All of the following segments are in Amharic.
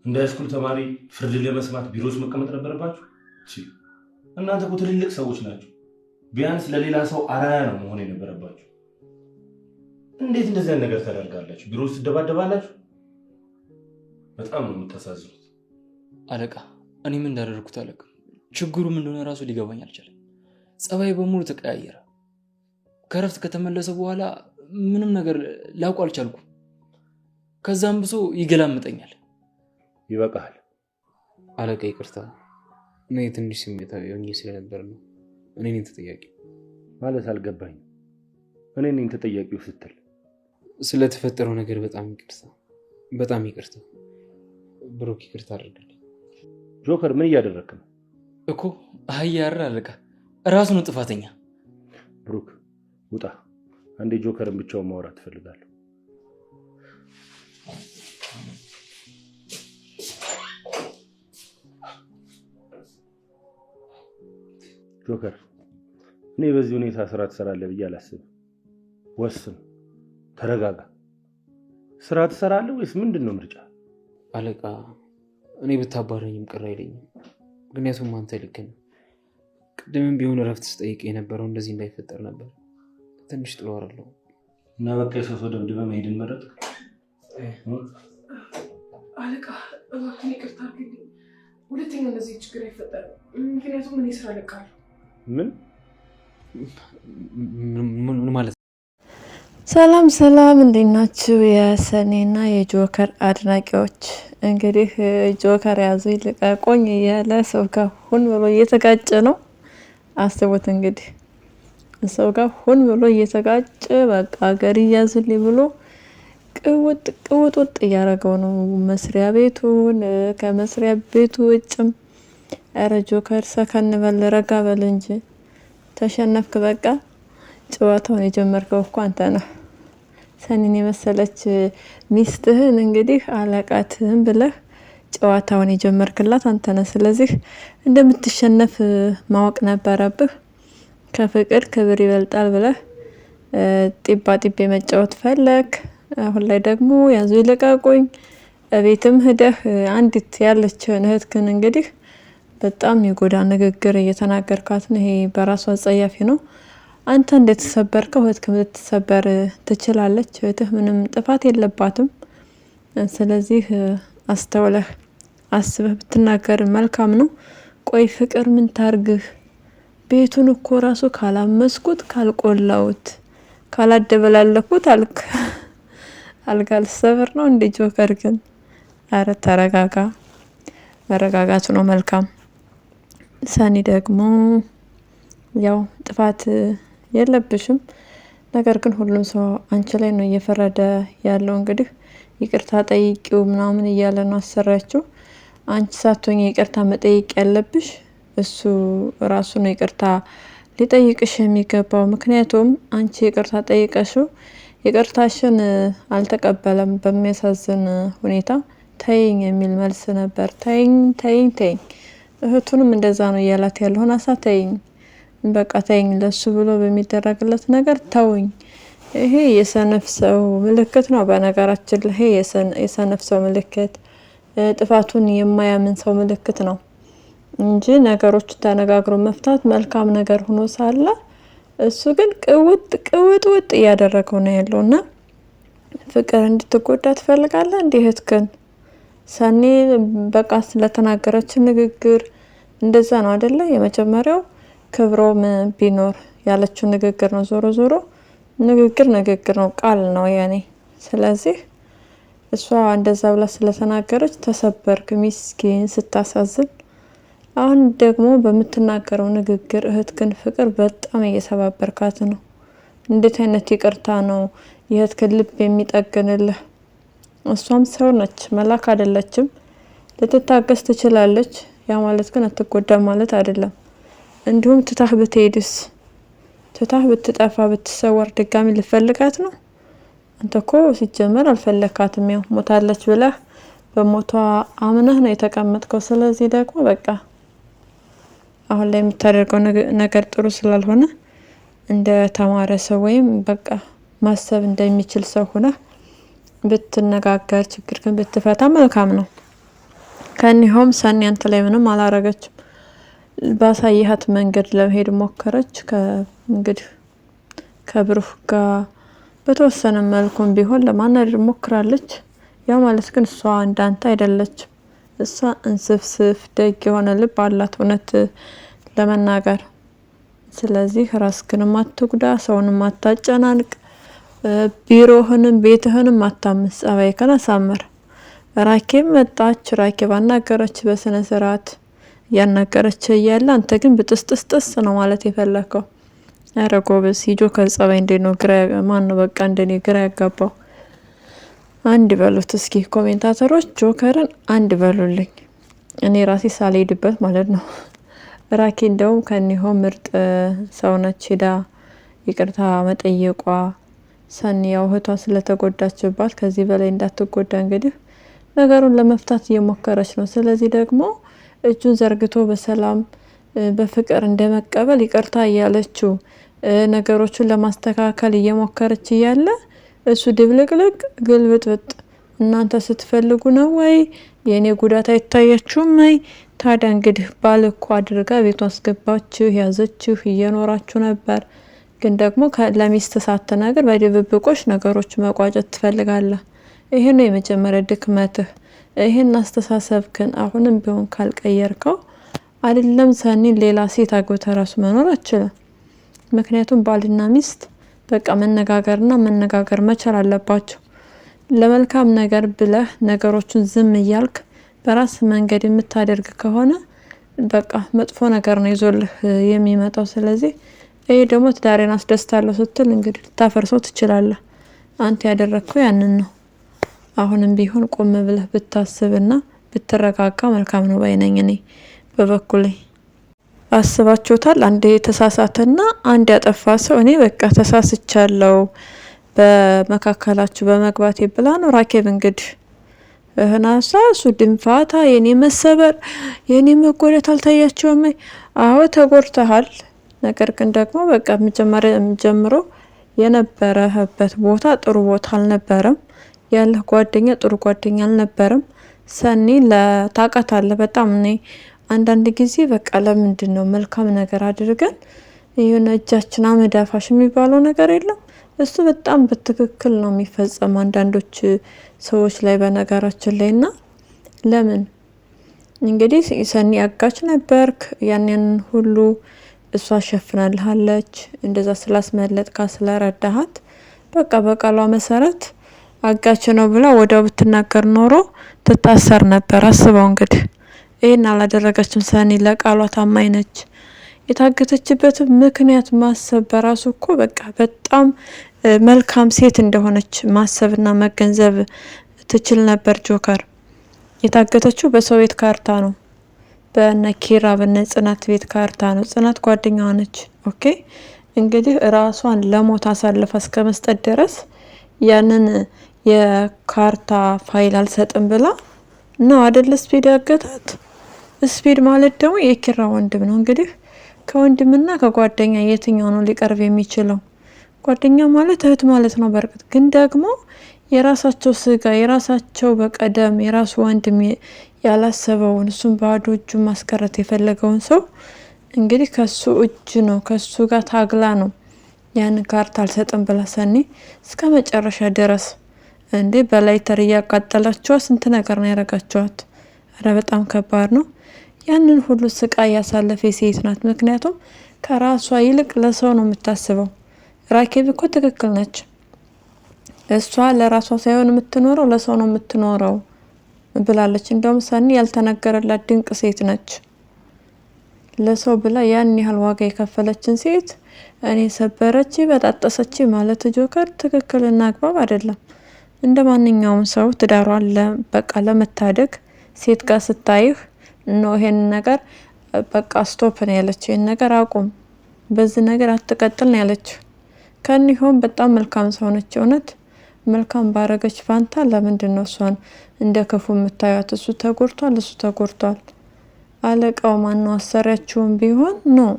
እንደ ሃይስኩል ተማሪ ፍርድ ለመስማት ቢሮስ መቀመጥ ነበረባችሁ? እናንተ እኮ ትልልቅ ሰዎች ናችሁ። ቢያንስ ለሌላ ሰው አራያ ነው መሆን የነበረባችሁ። እንዴት እንደዚህ አይነት ነገር ታደርጋላችሁ? ቢሮ ውስጥ ትደባደባላችሁ? በጣም ነው የምታሳዝኑት። አለቃ እኔ ምን እንዳደረኩት አለቃ ችግሩ ምን እንደሆነ ራሱ ሊገባኝ አልቻለም። ጸባይ በሙሉ ተቀያየረ። ከረፍት ከተመለሰ በኋላ ምንም ነገር ላውቅ አልቻልኩም። ከዛም ብሶ ይገላምጠኛል። ይበቃል አለቃ ይቅርታ፣ እኔ ትንሽ ስሜታዊ ሆኜ ስለነበር ነው። እኔ ነኝ ተጠያቂ ማለት አልገባኝም። እኔ ነኝ ተጠያቂው ስትል ስለተፈጠረው ነገር በጣም ይቅርታ፣ በጣም ይቅርታ። ብሩክ ይቅርታ አድርግልኝ። ጆከር ምን እያደረክ ነው? እኮ አያር አለቃ ራሱ ነው ጥፋተኛ። ብሩክ ውጣ። አንዴ ጆከርን ብቻውን ማውራት እፈልጋለሁ። ጆከር እኔ በዚህ ሁኔታ ስራ ትሰራለህ ብዬ አላስብም። ወስን፣ ተረጋጋ። ስራ ትሰራለህ ወይስ ምንድነው ምርጫ? አለቃ እኔ ብታባረኝም ቅር አይለኝም። ምክንያቱም አንተ ልክ ነህ። ቅድምም ቢሆን እረፍት ስጠይቅ የነበረው እንደዚህ እንዳይፈጠር ነበር። ትንሽ ጥለዋለሁ እና በቃ የሰው ደምድመህ መሄድን መረጥ። አለቃ እባክህን ይቅርታ አድርግልኝ። ሁለተኛ እንደዚህ ችግር አይፈጠርም። ምክንያቱም እኔ ስራ እለቃለሁ። ምን ማለት? ሰላም ሰላም፣ እንዴት ናችሁ የሰኔና የጆከር አድናቂዎች? እንግዲህ ጆከር ያዙ ይልቀቁኝ እያለ ሰው ጋር ሁን ብሎ እየተጋጨ ነው። አስቡት እንግዲህ ሰው ጋር ሁን ብሎ እየተጋጨ በቃ ሀገር ይያዝልኝ ብሎ ቅውጥ እያደረገው ነው መስሪያ ቤቱን። ከመስሪያ ቤቱ ውጭም ኧረ ጆከር ሰከን በል ረጋ በል እንጂ ተሸነፍክ። በቃ ጨዋታውን የጀመርከው እኮ አንተ ነህ። ሰኒን የመሰለች ሚስትህን እንግዲህ አለቃትህን ብለህ ጨዋታውን የጀመርክላት አንተ ነህ። ስለዚህ እንደምትሸነፍ ማወቅ ነበረብህ። ከፍቅር ክብር ይበልጣል ብለህ ጢባ ጢቤ መጫወት ፈለግ። አሁን ላይ ደግሞ ያዙ ይልቀቁኝ። ቤትም ሄደህ አንዲት ያለችህን እህትህን እንግዲህ በጣም የጎዳ ንግግር እየተናገርካት ነው። ይሄ በራሷ አጸያፊ ነው። አንተ እንደተሰበርከው እህትህ ልትሰበር ትችላለች። እህትህ ምንም ጥፋት የለባትም። ስለዚህ አስተውለህ አስበህ ብትናገር መልካም ነው። ቆይ ፍቅር ምን ታርግህ? ቤቱን እኮ ራሱ ካላመስኩት ካልቆላውት ካላደበላለኩት አልጋ ልሰብር ነው እንደ ጆከር ግን አረ ተረጋጋ። መረጋጋቱ ነው መልካም። ሰኒ ደግሞ ያው ጥፋት የለብሽም፣ ነገር ግን ሁሉም ሰው አንቺ ላይ ነው እየፈረደ ያለው። እንግዲህ ይቅርታ ጠይቂው ምናምን እያለ ነው አሰራችሁ። አንቺ ሳትሆኚ ይቅርታ መጠየቅ ያለብሽ እሱ ራሱ ነው ይቅርታ ሊጠይቅሽ የሚገባው። ምክንያቱም አንቺ ይቅርታ ጠይቀሽው ይቅርታሽን አልተቀበለም። በሚያሳዝን ሁኔታ ተይኝ የሚል መልስ ነበር። ተይኝ። እህቱንም እንደዛ ነው እያላት ያለውን አሳ ተይኝ፣ በቃ ተይኝ፣ ለሱ ብሎ በሚደረግለት ነገር ተውኝ። ይሄ የሰነፍ ሰው ምልክት ነው። በነገራችን ላይ ይሄ የሰነፍ ሰው ምልክት፣ ጥፋቱን የማያምን ሰው ምልክት ነው እንጂ ነገሮችን ተነጋግሮ መፍታት መልካም ነገር ሆኖ ሳለ እሱ ግን ቅውጥ እያደረገው ነው ያለውና ፍቅር እንድትጎዳ ትፈልጋለህ እንዴ እህትህን? ሰኒ በቃ ስለተናገረች ንግግር እንደዛ ነው አይደለ? የመጀመሪያው ክብሮም ቢኖር ያለችው ንግግር ነው። ዞሮ ንግግር ነው፣ ቃል ነው ያኔ። ስለዚህ እሷ እንደዛ ብላ ስለተናገረች ተሰበርክ፣ ሚስኪን፣ ስታሳዝን። አሁን ደግሞ በምትናገረው ንግግር እህትህን ፍቅር በጣም እየሰባበርካት ነው። እንዴት አይነት ይቅርታ ነው የእህትህን ልብ የሚጠግንልህ? እሷም ሰው ነች፣ መላክ አይደለችም። ልትታገስ ትችላለች። ያ ማለት ግን አትጎዳም ማለት አይደለም። እንዲሁም ትታህ ብትሄድስ? ትታህ ብትጠፋ ብትሰወር ድጋሚ ልፈልጋት ነው? አንተ እኮ ሲጀመር አልፈለካትም። ያው ሞታለች ብለህ በሞቷ አምነህ ነው የተቀመጥከው። ስለዚህ ደግሞ በቃ አሁን ላይ የምታደርገው ነገር ጥሩ ስላልሆነ እንደ ተማረ ሰው ወይም በቃ ማሰብ እንደሚችል ሰው ሆነህ ብትነጋገር ችግር ግን ብትፈታ መልካም ነው። ከኒሆም ሰኒ አንተ ላይ ምንም አላረገችም። ባሳየሃት መንገድ ለመሄድ ሞከረች። እንግዲህ ከብሩክ ጋር በተወሰነ መልኩም ቢሆን ለማናደድ ሞክራለች። ያ ማለት ግን እሷ እንዳንተ አይደለችም። እሷ እንስፍስፍ ደግ የሆነ ልብ አላት እውነት ለመናገር። ስለዚህ ራስህንም አትጉዳ፣ ሰውንም አታጨናንቅ፣ ቢሮህንም ቤትህንም አታምስ፣ ጸባይህን አሳምር። ራኬብ መጣች። ራኬብ አናገረች በስነ ስርዓት እያናገረች እያለ አንተ ግን ብጥስጥስጥስ ነው ማለት የፈለከው። ኧረ ጎበዝ የጆከር ጸባይ እንዴት ነው? ማን ነው በቃ እንደኔ ግራ ያጋባው? አንድ በሉት እስኪ ኮሜንታተሮች፣ ጆከርን አንድ በሉልኝ፣ እኔ ራሴ ሳልሄድበት ማለት ነው። ራኬ እንደውም ከኒሆም ምርጥ ሰውነች። ሄዳ ይቅርታ መጠየቋ ሰኒ ያው እህቷ ስለተጎዳችባት ከዚህ በላይ እንዳትጎዳ እንግዲህ ነገሩን ለመፍታት እየሞከረች ነው። ስለዚህ ደግሞ እጁን ዘርግቶ በሰላም በፍቅር እንደመቀበል ይቅርታ እያለችው ነገሮችን ለማስተካከል እየሞከረች እያለ እሱ ድብልቅልቅ ግልብጥብጥ። እናንተ ስትፈልጉ ነው ወይ? የኔ ጉዳት አይታያችሁም ወይ? ታዲያ እንግዲህ ባል እኮ አድርጋ ቤቷ አስገባችሁ፣ ያዘችሁ፣ እየኖራችሁ ነበር። ግን ደግሞ ለሚስት ሳትነግር በድብብቆሽ ነገሮች መቋጨት ትፈልጋለህ። ይሄ ነው የመጀመሪያ ድክመትህ። ይሄን አስተሳሰብክን አሁንም ቢሆን ካልቀየርከው አይደለም ሰኒን ሌላ ሴት አግብተህ ራሱ መኖር አትችልም። ምክንያቱም ባልና ሚስት በቃ መነጋገርና መነጋገር መቻል አለባቸው። ለመልካም ነገር ብለህ ነገሮችን ዝም እያልክ በራስ መንገድ የምታደርግ ከሆነ በቃ መጥፎ ነገር ነው ይዞልህ የሚመጣው። ስለዚህ ይሄ ደግሞ ትዳሬን አስደስታለሁ ስትል እንግዲህ ልታፈርሰው ትችላለህ። አንተ ያደረግከው ያንን ነው። አሁንም ቢሆን ቆም ብለህ ብታስብና ብትረጋጋ መልካም ነው ባይነኝ እኔ በበኩሌ። አስባችሁታል? አንድ የተሳሳተና አንድ ያጠፋ ሰው እኔ በቃ ተሳስቻለሁ በመካከላችሁ በመግባቴ ብላ ነው ራኬብ እንግዲህ እህናሳ እሱ ድንፋታ የኔ መሰበር የኔ መጎዳት አልታያቸውም። አዎ ተጎድተሃል። ነገር ግን ደግሞ በቃ ጀምሮ የነበረህበት ቦታ ጥሩ ቦታ አልነበረም። ያለህ ጓደኛ ጥሩ ጓደኛ አልነበረም። ሰኒ ታውቃታለህ በጣም እኔ አንዳንድ ጊዜ በቃ ለምንድን ነው መልካም ነገር አድርገን የሆነ እጃችን አመዳፋሽ የሚባለው ነገር የለም። እሱ በጣም በትክክል ነው የሚፈጸም አንዳንዶች ሰዎች ላይ በነገራችን ላይ እና ለምን እንግዲህ ሰኒ አጋች ነበርክ ያንን ሁሉ እሷ ሸፍናልሃለች። እንደዛ ስላስመለጥካ ስለረዳሃት በቃ በቃሏ መሰረት አጋች ነው ብላ ወዲያው ብትናገር ኖሮ ትታሰር ነበር። አስበው እንግዲህ ይሄን አላደረገችም። ሰኒ ለቃሏ ታማኝ ነች። የታገተችበት ምክንያት ማሰብ በራሱ እኮ በቃ በጣም መልካም ሴት እንደሆነች ማሰብና መገንዘብ ትችል ነበር። ጆከር የታገተችው በሰው ቤት ካርታ ነው፣ በነኪራ በነ ጽናት ቤት ካርታ ነው። ጽናት ጓደኛዋ ነች። ኦኬ እንግዲህ ራሷን ለሞት አሳልፋ እስከ መስጠት ድረስ ያንን የካርታ ፋይል አልሰጥም ብላ ነው አይደል ስፒድ ያገታት። ስፒድ ማለት ደግሞ የኪራ ወንድም ነው። እንግዲህ ከወንድምና ከጓደኛ የትኛው ነው ሊቀርብ የሚችለው? ጓደኛ ማለት እህት ማለት ነው። በርግጥ ግን ደግሞ የራሳቸው ስጋ የራሳቸው በቀደም የራሱ ወንድም ያላሰበውን እሱን ባዶ እጁ ማስቀረት የፈለገውን ሰው እንግዲህ ከሱ እጅ ነው ከሱ ጋር ታግላ ነው ያን ካርታ አልሰጥም ብላ ሰኒ እስከ መጨረሻ ድረስ እንዴ በላይተር እያቃጠላችኋት ስንት ነገር ነው ያረጋችኋት። አረ በጣም ከባድ ነው። ያንን ሁሉ ስቃይ ያሳለፈ ሴት ናት። ምክንያቱም ከራሷ ይልቅ ለሰው ነው የምታስበው። ራኬብ እኮ ትክክል ነች። እሷ ለራሷ ሳይሆን የምትኖረው ለሰው ነው የምትኖረው ብላለች። እንደውም ሰኒ ያልተነገረላት ድንቅ ሴት ነች። ለሰው ብላ ያን ያህል ዋጋ የከፈለችን ሴት እኔ ሰበረች በጣጠሰች ማለት ጆከር ትክክልና አግባብ አይደለም። እንደ ማንኛውም ሰው ትዳሯን በቃ ለመታደግ ሴት ጋር ስታይህ ነው ይሄን ነገር በቃ ስቶፕ ነው ያለች። ይሄን ነገር አቁም፣ በዚህ ነገር አትቀጥል ነው ያለች። ከኒሆም በጣም መልካም ሰው ነች። እውነት መልካም ባረገች ፋንታ ለምንድን ነው እሷን እንደ ክፉ የምታዩት? እሱ ተጎድቷል። አለቃው ማነው? አሰሪያችሁም ቢሆን ነው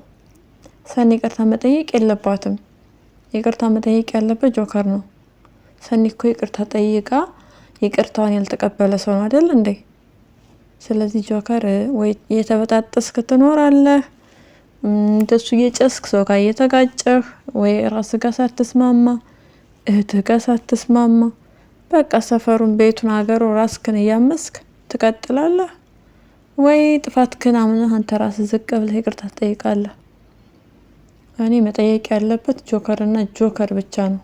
ሰኒ ይቅርታ መጠየቅ የለባትም። ይቅርታ መጠየቅ ያለበት ጆከር ነው። ሰኒ እኮ ይቅርታ ጠይቃ ይቅርታውን ያልተቀበለ ሰው ነው አይደል እንዴ? ስለዚህ ጆከር ወይ የተበጣጠስክ ትኖራለህ፣ እንደሱ እየጨስክ ሰው ጋር እየተጋጨህ፣ ወይ ራስ ጋር ሳትስማማ እህትህ ጋር ሳትስማማ በቃ ሰፈሩን ቤቱን ሀገሩ ራስክን እያመስክ ትቀጥላለህ፣ ወይ ጥፋትክን አምነህ አንተ ራስህ ዝቅ ብለህ ይቅርታ ትጠይቃለህ። እኔ መጠየቅ ያለበት ጆከር እና ጆከር ብቻ ነው።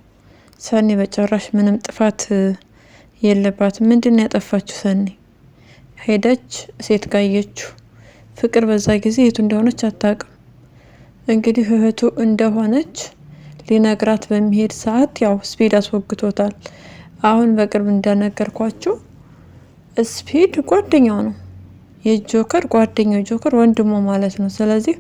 ሰኒ በጭራሽ ምንም ጥፋት የለባትም። ምንድነው ያጠፋችው? ሰኒ ሄደች ሴት ጋየችው። ፍቅር በዛ ጊዜ እህቱ እንደሆነች አታውቅም። እንግዲህ እህቱ እንደሆነች ሊነግራት በሚሄድ ሰዓት ያው ስፒድ አስወግቶታል። አሁን በቅርብ እንደነገርኳችሁ ስፒድ ጓደኛው ነው፣ የጆከር ጓደኛው፣ ጆከር ወንድሙ ማለት ነው። ስለዚህ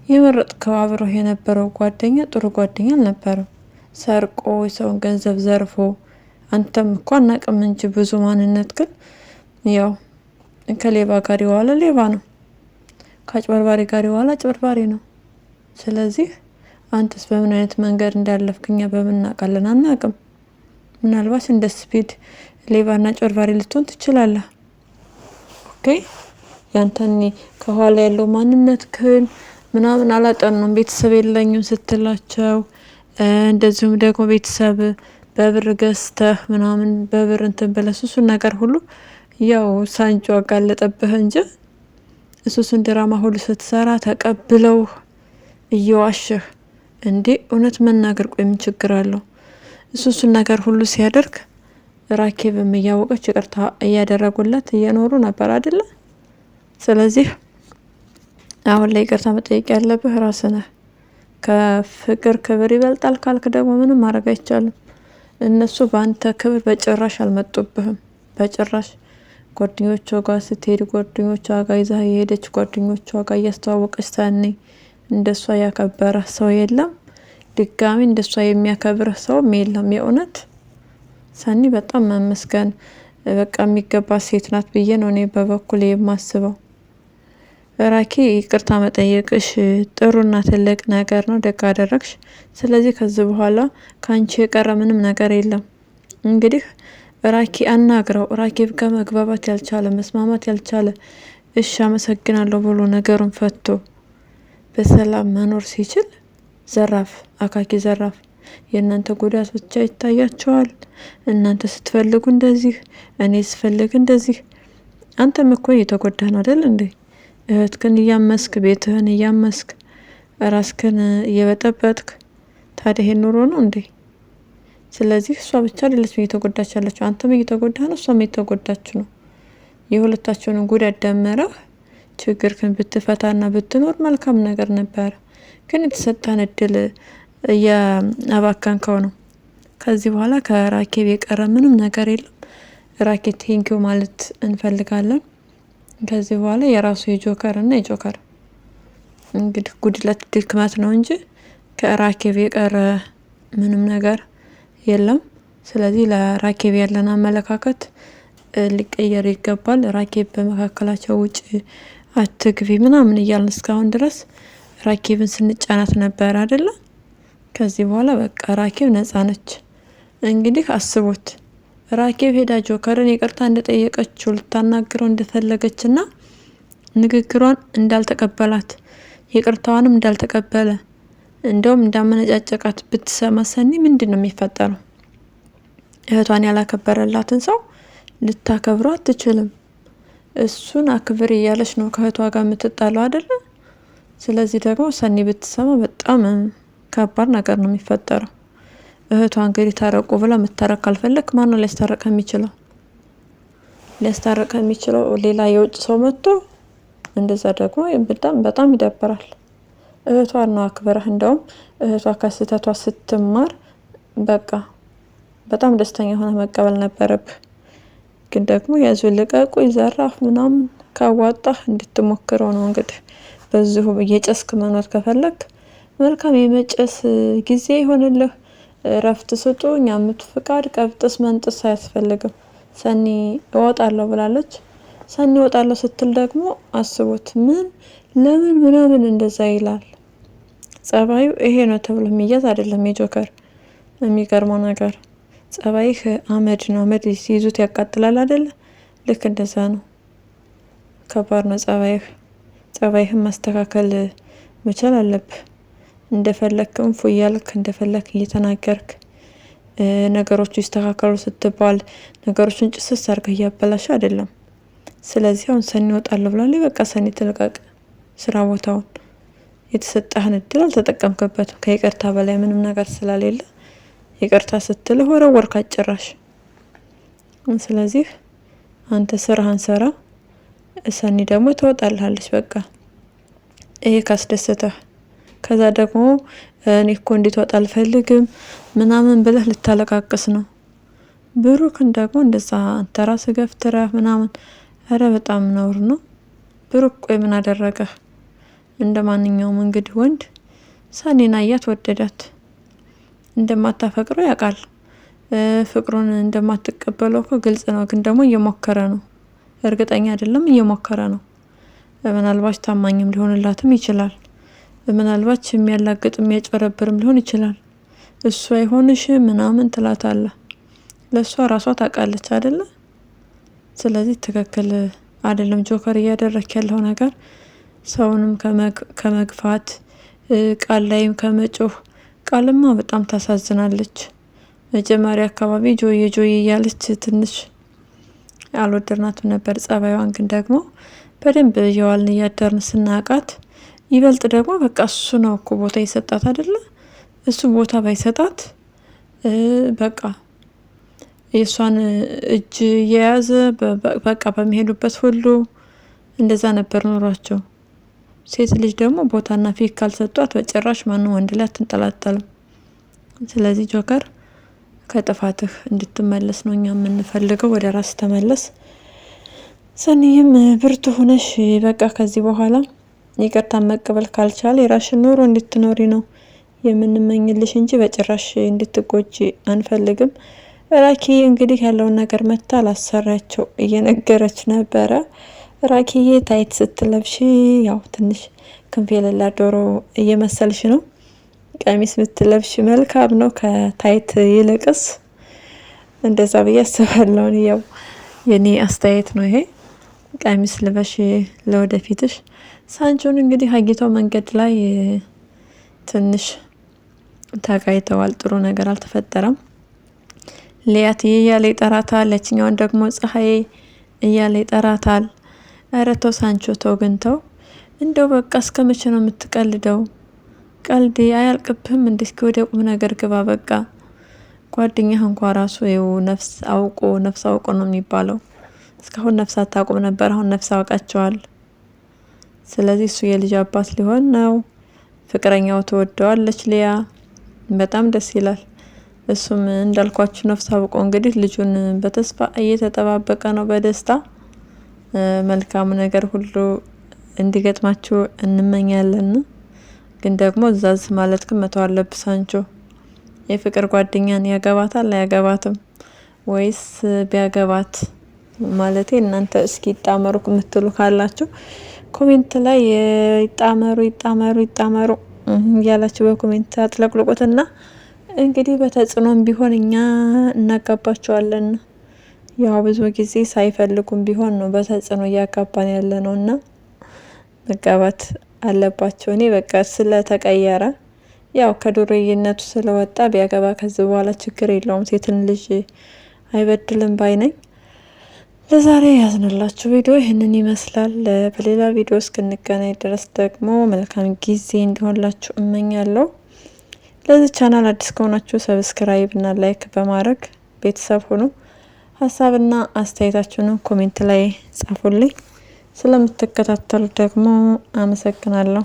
የመረጥከው አብረው የነበረው ጓደኛ ጥሩ ጓደኛ አልነበረም። ሰርቆ የሰውን ገንዘብ ዘርፎ፣ አንተም እኮ አናውቅም እንጂ ብዙ ማንነት ግን ያው ከሌባ ጋር የዋለ ሌባ ነው፣ ከአጭበርባሪ ጋር የዋለ አጭበርባሪ ነው። ስለዚህ አንተስ በምን አይነት መንገድ እንዳለፍክኛ በምን እናውቃለን? አናውቅም። ምናልባት እንደ ስፒድ ሌባና አጭበርባሪ ልትሆን ትችላለህ። ኦኬ ያንተኒ ከኋላ ያለው ማንነት ክን ምናምን አላጠኑም። ቤተሰብ የለኝም ስትላቸው እንደዚሁም ደግሞ ቤተሰብ በብር ገዝተህ ምናምን በብር እንትን ብለህ እሱን ነገር ሁሉ ያው ሳንጆ አጋለጠብህ እንጂ እሱን ድራማ ሁሉ ስትሰራ ተቀብለው እየዋሸህ እንዴ እውነት መናገር ቆይ ምን ችግር አለው? እሱን ነገር ሁሉ ሲያደርግ ራኬብም እያወቀች ይቅርታ እያደረጉለት እየኖሩ ነበር አይደለ? ስለዚህ አሁን ላይ ይቅርታ መጠየቅ ያለብህ ራስህ ነህ። ከፍቅር ክብር ይበልጣል ካልክ ደግሞ ምንም ማድረግ አይቻልም። እነሱ በአንተ ክብር በጭራሽ አልመጡብህም። በጭራሽ ጓደኞቿ ጋር ስትሄድ ጓደኞቿ ጋር ይዛ የሄደች ጓደኞቿ ጋር እያስተዋወቀች ሰኒ እንደሷ ያከበረህ ሰው የለም። ድጋሚ እንደሷ የሚያከብርህ ሰውም የለም። የእውነት ሰኒ በጣም መመስገን በቃ የሚገባ ሴት ናት ብዬ ነው እኔ በበኩል የማስበው። ራኪ ይቅርታ መጠየቅሽ ጥሩና ትልቅ ነገር ነው። ደግ አደረግሽ። ስለዚህ ከዚህ በኋላ ካንቺ የቀረ ምንም ነገር የለም። እንግዲህ ራኪ አናግረው። ራኪ ጋር መግባባት ያልቻለ መስማማት ያልቻለ እሺ አመሰግናለሁ ብሎ ነገሩን ፈቶ በሰላም መኖር ሲችል ዘራፍ አካኪ ዘራፍ የእናንተ ጉዳት ብቻ ይታያቸዋል። እናንተ ስትፈልጉ እንደዚህ፣ እኔ ስፈልግ እንደዚህ። አንተም እኮ እየተጎዳህ ነው አይደል እንዴ? እህትክን እያመስክ ቤትህን እያመስክ ራስክን እየበጠበጥክ ታዲያ ይሄ ኑሮ ነው እንዴ? ስለዚህ እሷ ብቻ አይደለችም እየተጎዳች ያለችው፣ አንተም እየተጎዳህ ነው፣ እሷም እየተጎዳች ነው። የሁለታቸውን ጉዳት ደመረህ ችግርክን ብትፈታና ብትኖር መልካም ነገር ነበር። ግን የተሰጠን እድል እያባከንከው ነው። ከዚህ በኋላ ከራኬብ የቀረ ምንም ነገር የለም። ራኬብ ቴንኪው ማለት እንፈልጋለን። ከዚህ በኋላ የራሱ የጆከር እና የጆከር እንግዲህ ጉድለት ድክመት ነው እንጂ ከራኬብ የቀረ ምንም ነገር የለም። ስለዚህ ለራኬብ ያለን አመለካከት ሊቀየር ይገባል። ራኬብ በመካከላቸው ውጭ አትግቢ ምናምን እያልን እስካሁን ድረስ ራኬብን ስንጫናት ነበር አይደለ? ከዚህ በኋላ በቃ ራኬብ ነጻ ነች። እንግዲህ አስቦት ራኬብ ሄዳ ጆከርን ይቅርታ እንደጠየቀችው ልታናግረው እንደፈለገችና ንግግሯን እንዳልተቀበላት ይቅርታዋንም እንዳልተቀበለ እንደውም እንዳመነጫጨቃት ብትሰማ ሰኒ ምንድን ነው የሚፈጠረው? እህቷን ያላከበረላትን ሰው ልታከብረው አትችልም። እሱን አክብር እያለች ነው ከእህቷ ጋር የምትጣለው አይደለ? ስለዚህ ደግሞ ሰኒ ብትሰማ በጣም ከባድ ነገር ነው የሚፈጠረው። እህቷ እንግዲህ ታረቁ ብላ መታረቅ ካልፈለክ ማን ነው ሊያስታረቅ የሚችለው? ሊያስታረቅ የሚችለው ሌላ የውጭ ሰው መጥቶ እንደዛ ደግሞ በጣም ይደብራል። እህቷን ነው አክብረህ እንደውም እህቷ ከስህተቷ ስትማር በቃ በጣም ደስተኛ ሆነ መቀበል ነበረብህ። ግን ደግሞ ያዙ ልቀቁ ይዘራፍ ምናምን ካዋጣህ እንድትሞክረው ነው እንግዲህ። በዚሁ እየጨስክ መኖር ከፈለክ መልካም የመጨስ ጊዜ ይሆንልህ። እረፍት ስጡ። እኛምት ፍቃድ ቀብጥስ መንጥስ አያስፈልግም። ሰኒ እወጣለሁ ብላለች። ሰኒ እወጣለሁ ስትል ደግሞ አስቡት ለምን ምናምን እንደዛ ይላል። ጸባዩ ይሄ ነው ተብሎ የሚያዝ አይደለም የጆከር። የሚገርመው ነገር ጸባይህ አመድ ነው። አመድ ሲይዙት ያቃጥላል አይደለ? ልክ እንደዛ ነው። ከባድ ነው ጸባይህን ማስተካከል መቻል አለብህ። እንደፈለክም ፉያልክ እንደፈለክ እየተናገርክ ነገሮቹ ይስተካከሉ ስትባል ነገሮችን ጭስስ አድርገህ እያበላሽ አይደለም። ስለዚህ አሁን ሰኒ እወጣለሁ ብላለች። በቃ ሰኒ ትልቀቅ ስራ ቦታውን። የተሰጠህን እድል አልተጠቀምክበትም። ከይቅርታ በላይ ምንም ነገር ስለሌለ ይቅርታ ስትልህ ወረወርካት ጭራሽ። ስለዚህ አንተ ስራህን ስራ፣ ሰኒ ደግሞ ትወጣልሃለች። በቃ ይሄ ካስደሰተህ ከዛ ደግሞ እኔ እኮ እንድትወጣ አልፈልግም ምናምን ብለህ ልታለቃቅስ ነው። ብሩክን ደግሞ እንደዛ አንተ ራስህ ገፍትረህ ምናምን፣ ኧረ በጣም ነውር ነው። ብሩክ ቆይ ምን አደረገህ? እንደ ማንኛውም እንግዲህ ወንድ ሰኒን አያት፣ ወደዳት። እንደማታፈቅረው ያውቃል። ፍቅሩን እንደማትቀበለው እኮ ግልጽ ነው። ግን ደግሞ እየሞከረ ነው። እርግጠኛ አይደለም፣ እየሞከረ ነው። ምናልባት ታማኝም ሊሆንላትም ይችላል። ምናልባት የሚያላግጥ የሚያጭበረብርም ሊሆን ይችላል። እሱ አይሆንሽ ምናምን ትላታለህ። ለእሷ ራሷ ታውቃለች አይደለ? ስለዚህ ትክክል አይደለም ጆከር እያደረክ ያለው ነገር። ሰውንም ከመግፋት ቃል ላይም ከመጮህ። ቃልማ በጣም ታሳዝናለች። መጀመሪያ አካባቢ ጆዬ እያለች ትንሽ አልወደድናትም ነበር ጸባይዋን። ግን ደግሞ በደንብ እየዋልን እያደርን ስናቃት ይበልጥ ደግሞ በቃ እሱ ነው እኮ ቦታ ይሰጣት አይደለ? እሱ ቦታ ባይሰጣት በቃ የእሷን እጅ እየያዘ በቃ በሚሄዱበት ሁሉ እንደዛ ነበር ኖሯቸው። ሴት ልጅ ደግሞ ቦታና ፊት ካልሰጧት በጭራሽ ማንም ወንድ ላይ አትንጠላጠልም። ስለዚህ ጆከር ከጥፋትህ እንድትመለስ ነው እኛ የምንፈልገው። ወደ ራስ ተመለስ። ሰኒም ብርቱ ሆነሽ በቃ ከዚህ በኋላ ይቅርታ መቀበል ካልቻለ የራስሽን ኑሮ እንድትኖሪ ነው የምንመኝልሽ እንጂ በጭራሽ እንድትጎጂ አንፈልግም። ራኪዬ እንግዲህ ያለውን ነገር መታ ላሰራቸው እየነገረች ነበረ። ራኪዬ ታይት ስትለብሽ ያው ትንሽ ክንፍ የሌላ ዶሮ እየመሰልሽ ነው። ቀሚስ ብትለብሽ መልካም ነው ከታይት ይልቅስ። እንደዛ ብዬ አስባለሁ። ያው የኔ አስተያየት ነው ይሄ። ቀሚስ ልበሽ ለወደፊትሽ። ሳንቾን እንግዲህ አግኝተው መንገድ ላይ ትንሽ ተጋይተዋል። ጥሩ ነገር አልተፈጠረም። ሊያትዬ እያለ ይጠራታል። ያችኛዋን ደግሞ ፀሐዬ እያለ ይጠራታል። ኧረ ተው ሳንቾ ተው፣ ግን ተው እንደው በቃ እስከ መቼ ነው የምትቀልደው? ቀልድ አያልቅብህም? እስኪ ወደ ቁም ነገር ግባ። በቃ ጓደኛህ እንኳ ራሱ ይኸው ነፍስ አውቆ ነው የሚባለው። እስካሁን ነፍስ አታውቁም ነበር፣ አሁን ነፍስ አውቃቸዋል። ስለዚህ እሱ የልጅ አባት ሊሆን ነው። ፍቅረኛው ትወደዋለች ሊያ፣ በጣም ደስ ይላል። እሱም እንዳልኳችሁ ነፍስ አውቆ እንግዲህ ልጁን በተስፋ እየተጠባበቀ ነው በደስታ። መልካም ነገር ሁሉ እንዲገጥማችሁ እንመኛለን። ግን ደግሞ እዛዝ ማለት ግን መተው አለብህ ሳንቾ። የፍቅር ጓደኛን ያገባታል አያገባትም? ወይስ ቢያገባት ማለቴ እናንተ እስኪ ይጣመሩ የምትሉ ካላችሁ ኮሜንት ላይ ይጣመሩ እያላችሁ በኮሜንት አጥለቅልቁትና እንግዲህ በተጽዕኖም ቢሆን እኛ እናጋባቸዋለን። ያው ብዙ ጊዜ ሳይፈልጉም ቢሆን ነው በተጽዕኖ እያጋባን ያለ ነው እና መጋባት አለባቸው። እኔ በቃ ስለተቀየረ ያው ከዱርዬነቱ ስለወጣ ቢያገባ ከዚህ በኋላ ችግር የለውም፣ ሴትን ልጅ አይበድልም ባይ ነኝ። ለዛሬ ያዝንላችሁ ቪዲዮ ይህንን ይመስላል። በሌላ ቪዲዮ እስክንገናኝ ድረስ ደግሞ መልካም ጊዜ እንዲሆንላችሁ እመኛለሁ። ለዚህ ቻናል አዲስ ከሆናችሁ ሰብስክራይብ እና ላይክ በማድረግ ቤተሰብ ሁኑ። ሀሳብና አስተያየታችሁን ኮሜንት ላይ ጻፉልኝ። ስለምትከታተሉ ደግሞ አመሰግናለሁ።